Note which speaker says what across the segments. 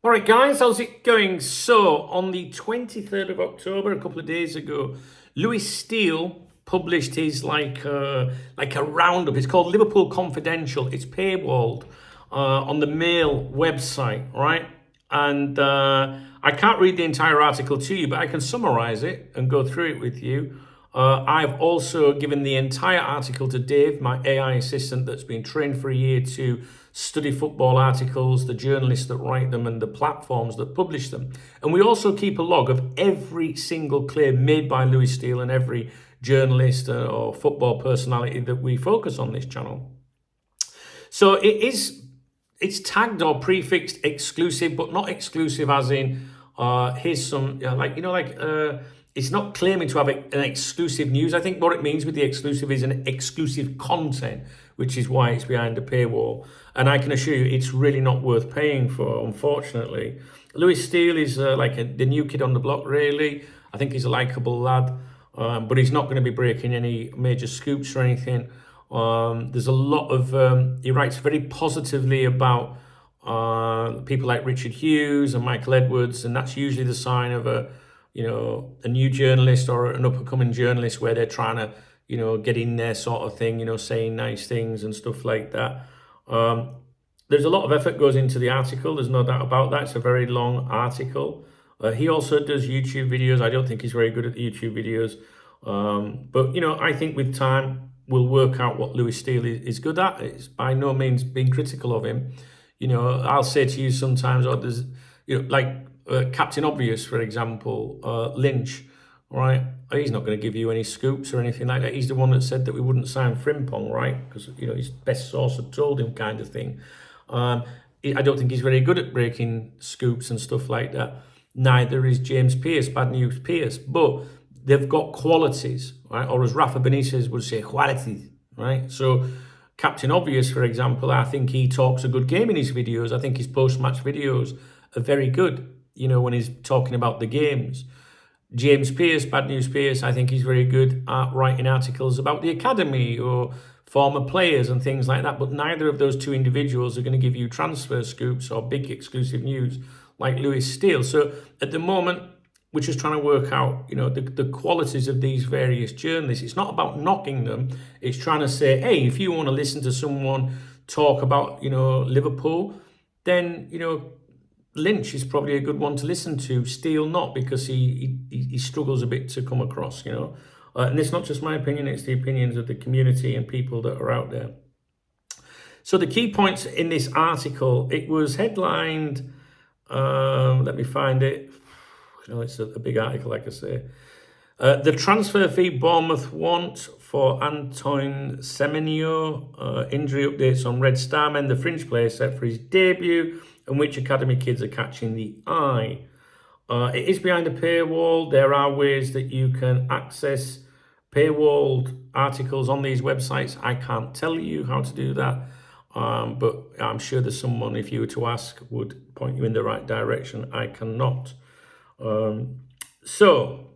Speaker 1: All right, guys, how's it going? So, on the 23rd of October, a couple of days ago, Lewis Steele published his like a roundup. It's called Liverpool Confidential. It's paywalled on the Mail website, right? And I can't read the entire article to you, but I can summarize it and go through it with you. I've also given the entire article to Dave, my AI assistant that's been trained for a year to study football articles, the journalists that write them, and the platforms that publish them. And we also keep a log of every single claim made by Lewis Steele and every journalist or football personality that we focus on this channel. So it's tagged or prefixed exclusive, but not exclusive as in here's some it's not claiming to have an exclusive news. I think what it means with the exclusive is an exclusive content, which is why it's behind a paywall. And I can assure you, it's really not worth paying for, unfortunately. Lewis Steele is the new kid on the block, really. I think he's a likable lad, but he's not going to be breaking any major scoops or anything. There's a lot of, he writes very positively about people like Richard Hughes and Michael Edwards, and that's usually the sign of a new journalist or an up-and-coming journalist where they're trying to, get in there sort of thing, saying nice things and stuff like that. There's a lot of effort goes into the article. There's no doubt about that. It's a very long article. He also does YouTube videos. I don't think he's very good at the YouTube videos. But, I think with time, we'll work out what Lewis Steele is good at. It's by no means being critical of him. I'll say to you sometimes, or there's, Captain Obvious, for example, Lynch, right? He's not going to give you any scoops or anything like that. He's the one that said that we wouldn't sign Frimpong, right? Because, his best source had told him, kind of thing. I don't think he's very good at breaking scoops and stuff like that. Neither is James Pearce, Bad News Pearce, but they've got qualities, right? Or as Rafa Benitez would say, qualities, right? So Captain Obvious, for example, I think he talks a good game in his videos. I think his post-match videos are very good, when he's talking about the games. James Pearce, Bad News Pearce, I think he's very good at writing articles about the academy or former players and things like that. But neither of those two individuals are going to give you transfer scoops or big exclusive news like Lewis Steele. So at the moment, we're just trying to work out, the qualities of these various journalists. It's not about knocking them. It's trying to say, hey, if you want to listen to someone talk about, Liverpool, then, Lynch is probably a good one to listen to. Steele not, because he struggles a bit to come across, and it's not just my opinion, it's the opinions of the community and people that are out there. So the key points in this article, it was headlined, let me find it. It's a big article, like I say. The transfer fee Bournemouth want for Antoine Semenyo. Injury updates on Red Star Men, the fringe player set for his debut, and which academy kids are catching the eye. It is behind a paywall. There are ways that you can access paywalled articles on these websites. I can't tell you how to do that, but I'm sure there's someone, if you were to ask, would point you in the right direction. I cannot. So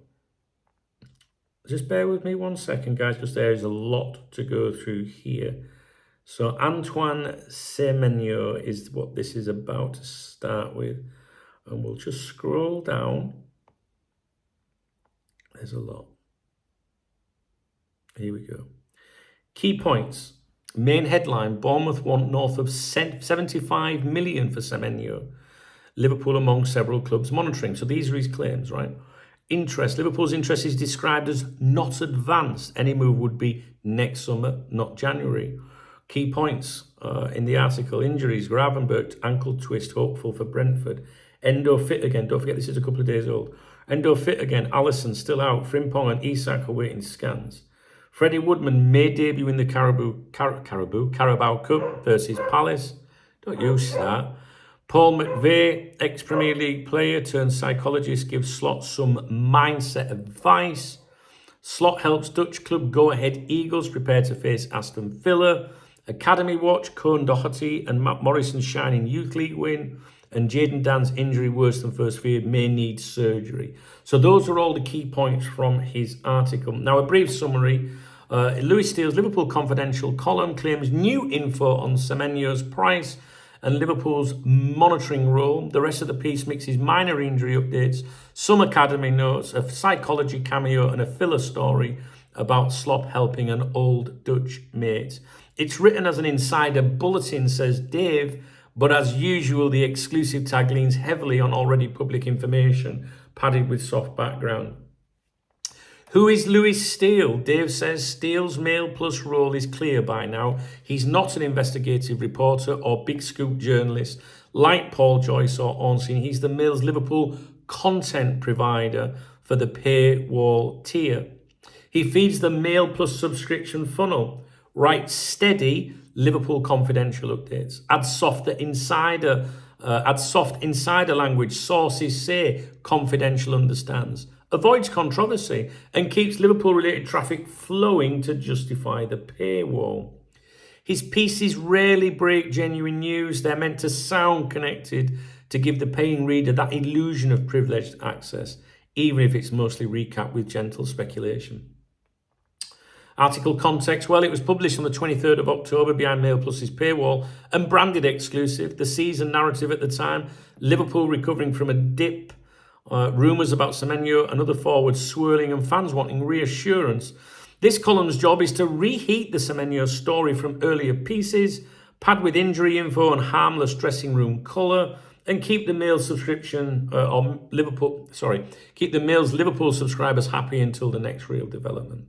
Speaker 1: just bear with me 1 second, guys, because there is a lot to go through here. So Antoine Semenyo is what this is about to start with. And we'll just scroll down. There's a lot. Here we go. Key points. Main headline, Bournemouth want north of 75 million for Semenyo. Liverpool among several clubs monitoring. So these are his claims, right? Interest. Liverpool's interest is described as not advanced. Any move would be next summer, not January. Key points in the article: injuries, Gravenberg, ankle twist, hopeful for Brentford. Endo fit again. Don't forget, this is a couple of days old. Endo fit again. Alisson still out. Frimpong and Isak awaiting scans. Freddie Woodman may debut in the Carabao Cup versus Palace. Don't use that. Paul McVeigh, ex-Premier League player turned psychologist, gives Slot some mindset advice. Slot helps Dutch club go-ahead Eagles prepare to face Aston Villa. Academy watch, Cohen Doherty and Matt Morrison's shining youth league win. And Jayden Dan's injury worse than first feared, may need surgery. So those are all the key points from his article. Now, a brief summary. Lewis Steele's Liverpool Confidential column claims new info on Semenyo's price and Liverpool's monitoring role. The rest of the piece mixes minor injury updates, some academy notes, a psychology cameo, and a filler story about Slop helping an old Dutch mate. It's written as an insider bulletin, says Dave, but as usual, the exclusive tag leans heavily on already public information, padded with soft background. Who is Lewis Steele? Dave says Steele's Mail Plus role is clear by now. He's not an investigative reporter or big scoop journalist like Paul Joyce or Ornstein. He's the Mail's Liverpool content provider for the Paywall tier. He feeds the Mail Plus subscription funnel, writes steady Liverpool confidential updates, adds soft insider language, sources say, confidential understands, avoids controversy, and keeps Liverpool-related traffic flowing to justify the paywall. His pieces rarely break genuine news. They're meant to sound connected, to give the paying reader that illusion of privileged access, even if it's mostly recapped with gentle speculation. Article context, well, it was published on the 23rd of October behind Mail Plus's paywall and branded exclusive. The season narrative at the time, Liverpool recovering from a dip, rumours about Semenyo and other forwards swirling and fans wanting reassurance. This column's job is to reheat the Semenyo story from earlier pieces, pad with injury info and harmless dressing room colour, and keep the Mail's keep the Mail's Liverpool subscribers happy until the next real development.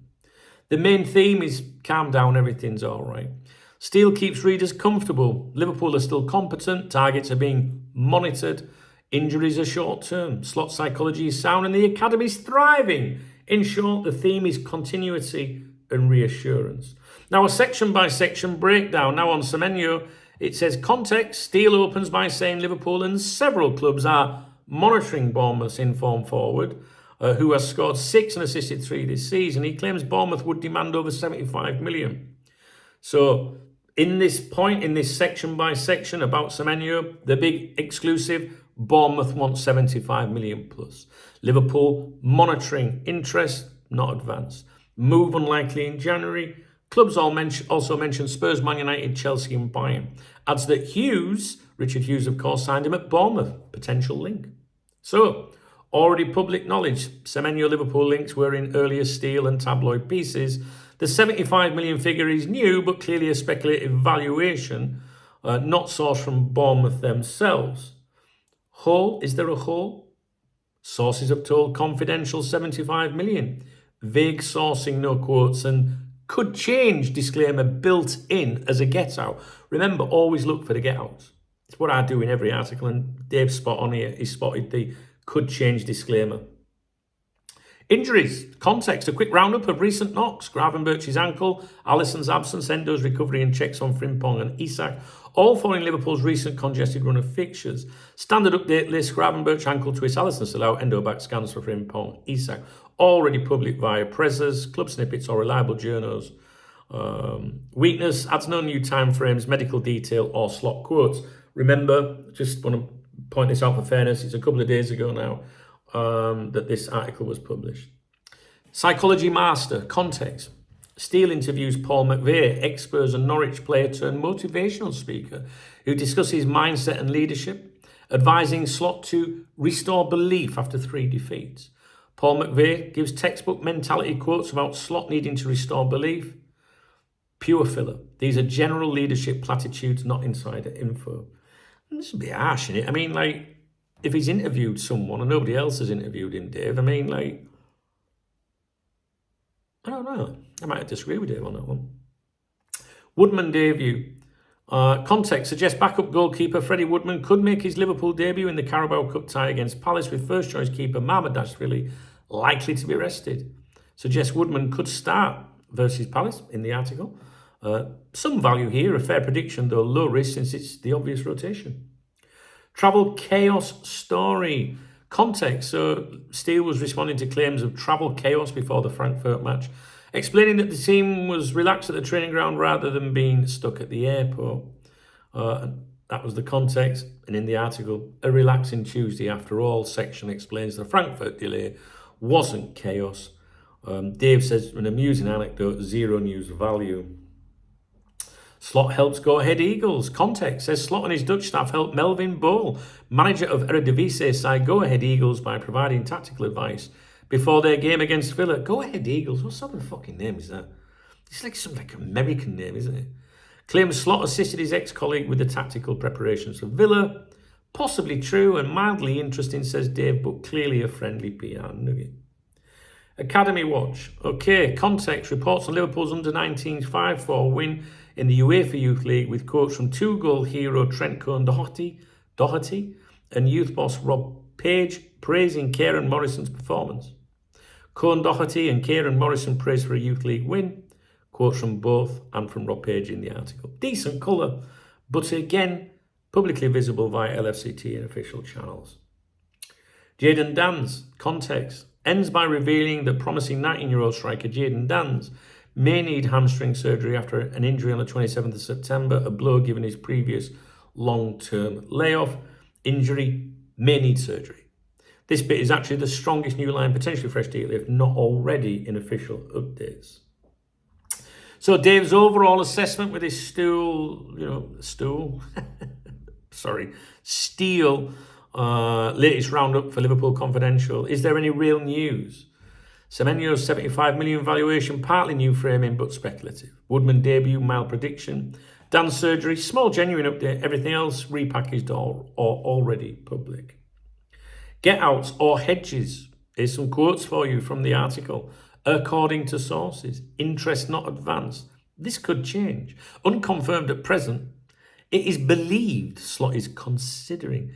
Speaker 1: The main theme is calm down, everything's all right. Steele keeps readers comfortable. Liverpool are still competent. Targets are being monitored. Injuries are short term. Slot psychology is sound and the academy's thriving. In short, the theme is continuity and reassurance. Now, a section by section breakdown. Now on Semenyo, it says context. Steele opens by saying Liverpool and several clubs are monitoring Bournemouth's informed forward, who has scored 6 and assisted 3 this season. He claims Bournemouth would demand over 75 million. So in this point, in this section by section about Semenyo, the big exclusive, Bournemouth wants 75 million plus. Liverpool monitoring interest, not advance. Move unlikely in January. Clubs also mention Spurs, Man United, Chelsea and Bayern. Adds that Richard Hughes of course, signed him at Bournemouth. Potential link. So, already public knowledge, Semenyo Liverpool links were in earlier Steele and tabloid pieces. The 75 million figure is new, but clearly a speculative valuation, not sourced from Bournemouth themselves. Hole, is there a hole? Sources have told confidential 75 million. Vague sourcing, no quotes, and could change disclaimer built in as a get out. Remember, always look for the get outs. It's what I do in every article, and Dave's spot on here. He spotted the could change disclaimer. Injuries, context, a quick roundup of recent knocks. Gravenberch's ankle, Alisson's absence, Endo's recovery and checks on Frimpong and Isak, all following Liverpool's recent congested run of fixtures. Standard update list, Gravenberch ankle twist, Alisson still out, Endo back scans for Frimpong, Isak. Already public via Prezas, club snippets or reliable journals. Weakness, adds no new time frames, medical detail or slot quotes. Remember, just want to point this out for fairness, it's a couple of days ago now that this article was published. Psychology master, context. Steele interviews Paul McVeigh, ex-Spurs and Norwich player turned motivational speaker, who discusses mindset and leadership, advising Slot to restore belief after 3 defeats. Paul McVeigh gives textbook mentality quotes about Slot needing to restore belief. Pure filler. These are general leadership platitudes, not insider info. This would be harsh, isn't it? I mean, like, if he's interviewed someone and nobody else has interviewed him, Dave, I mean, like, I don't know. I might disagree with Dave on that one. Woodman debut. Context suggests backup goalkeeper Freddie Woodman could make his Liverpool debut in the Carabao Cup tie against Palace, with first choice keeper Mamardashvili likely to be rested. Suggests Woodman could start versus Palace in the article. Some value here, a fair prediction, though low risk since it's the obvious rotation. Travel chaos story. Context. So Steele was responding to claims of travel chaos before the Frankfurt match, explaining that the team was relaxed at the training ground rather than being stuck at the airport. That was the context. And in the article, a relaxing Tuesday after all section explains the Frankfurt delay wasn't chaos. Dave says, an amusing anecdote, zero news value. Slot helps Go Ahead Eagles. Context says Slot and his Dutch staff helped Melvin Bol, manager of Eredivisie side Go Ahead Eagles, by providing tactical advice before their game against Villa. Go Ahead Eagles? What sort of fucking name is that? It's like some American name, isn't it? Claims Slot assisted his ex-colleague with the tactical preparations for Villa. Possibly true and mildly interesting, says Dave, but clearly a friendly PR nugget. Academy Watch. Okay, context reports on Liverpool's under-19s 5-4 win in the UEFA Youth League, with quotes from two-goal hero Trent Doherty and youth boss Rob Page praising Kieran Morrison's performance. Doherty and Kieran Morrison praised for a Youth League win. Quotes from both and from Rob Page in the article. Decent colour, but again, publicly visible via LFCT and official channels. Jadon Danns. Context ends by revealing that promising 19-year-old striker Jadon Danns may need hamstring surgery after an injury on the 27th of September, a blow given his previous long-term layoff. Injury may need surgery. This bit is actually the strongest new line potentially fresh deal, if not already in official updates. So Dave's overall assessment with his Steel latest roundup for Liverpool Confidential. Is there any real news? Semenyo's 75 million valuation, partly new framing but speculative. Woodman debut, mild prediction. Dan's surgery, small genuine update. Everything else repackaged or already public. Get outs or hedges. Here's some quotes for you from the article. According to sources, interest not advanced. This could change. Unconfirmed at present. It is believed Slot is considering.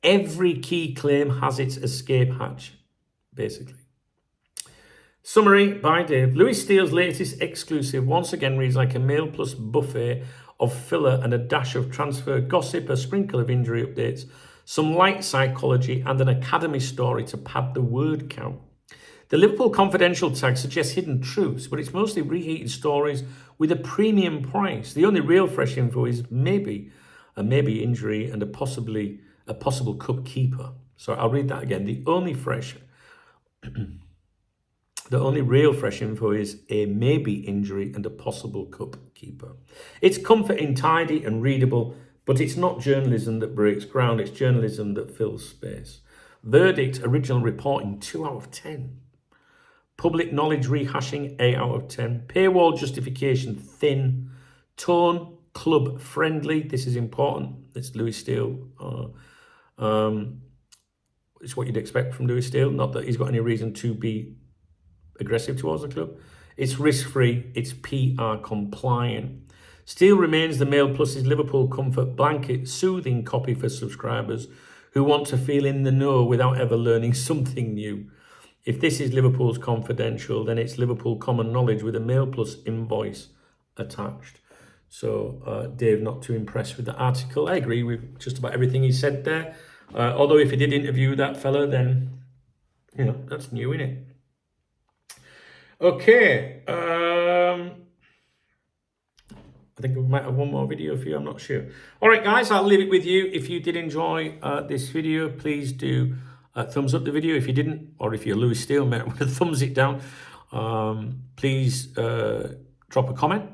Speaker 1: Every key claim has its escape hatch, basically. Summary by Dave. Louis Steele's latest exclusive once again reads like a Mail Plus buffet of filler and a dash of transfer gossip, a sprinkle of injury updates, some light psychology, and an academy story to pad the word count. The Liverpool Confidential tag suggests hidden truths, but it's mostly reheated stories with a premium price. The only real fresh info is maybe injury and a possible cup keeper. So I'll read that again. The only real fresh info is a maybe injury and a possible cup keeper. It's comforting, tidy and readable, but it's not journalism that breaks ground. It's journalism that fills space. Verdict, original reporting, 2 out of 10. Public knowledge rehashing, 8 out of 10. Paywall justification, thin. Tone, club friendly. This is important. It's Louis Steele. It's what you'd expect from Louis Steele. Not that he's got any reason to be aggressive towards the club. It's risk-free. It's PR compliant. Steele remains the Mail Plus's Liverpool comfort blanket, soothing copy for subscribers who want to feel in the know without ever learning something new. If this is Liverpool's Confidential, then it's Liverpool Common Knowledge with a Mail Plus invoice attached. So Dave, not too impressed with the article. I agree with just about everything he said there. Although if he did interview that fella, then, that's new, innit? Okay. I think we might have one more video for you. I'm not sure. All right, guys, I'll leave it with you. If you did enjoy this video, please do thumbs up the video. If you didn't, or if you're Louis Steele, mate, thumbs it down. Please drop a comment.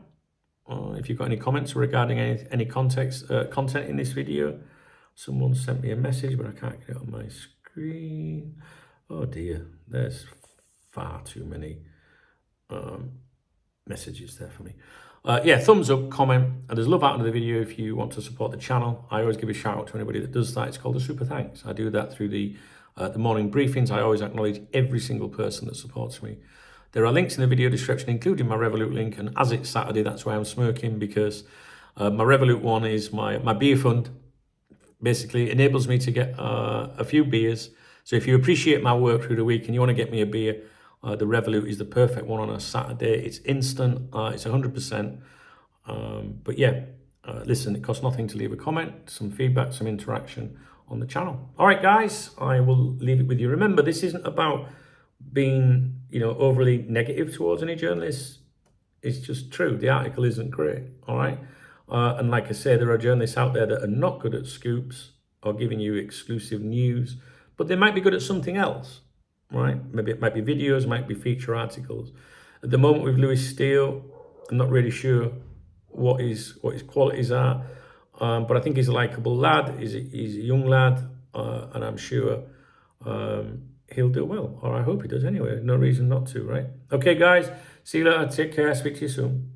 Speaker 1: If you've got any comments regarding any content in this video. Someone sent me a message, but I can't get it on my screen. Oh dear, there's far too many messages there for me. Thumbs up, comment, and there's love out of the video if you want to support the channel. I always give a shout out to anybody that does that. It's called a super thanks. I do that through the morning briefings. I always acknowledge every single person that supports me. There are links in the video description, including my Revolut link, and as it's Saturday, that's why I'm smirking, because my Revolut one is my beer fund. Basically enables me to get a few beers. So if you appreciate my work through the week and you want to get me a beer, the Revolut is the perfect one on a Saturday. It's instant, it's 100%. Listen, it costs nothing to leave a comment, some feedback, some interaction on the channel. All right, guys, I will leave it with you. Remember, this isn't about being, overly negative towards any journalists. It's just true. The article isn't great, all right? And like I say, there are journalists out there that are not good at scoops or giving you exclusive news, but they might be good at something else, right? Maybe it might be videos, might be feature articles. At the moment with Louis Steele, I'm not really sure what his qualities are. But I think he's a likable lad. He's a young lad, and I'm sure he'll do well, or I hope he does anyway. No reason not to, right? Okay, guys. See you later. Take care. Speak to you soon.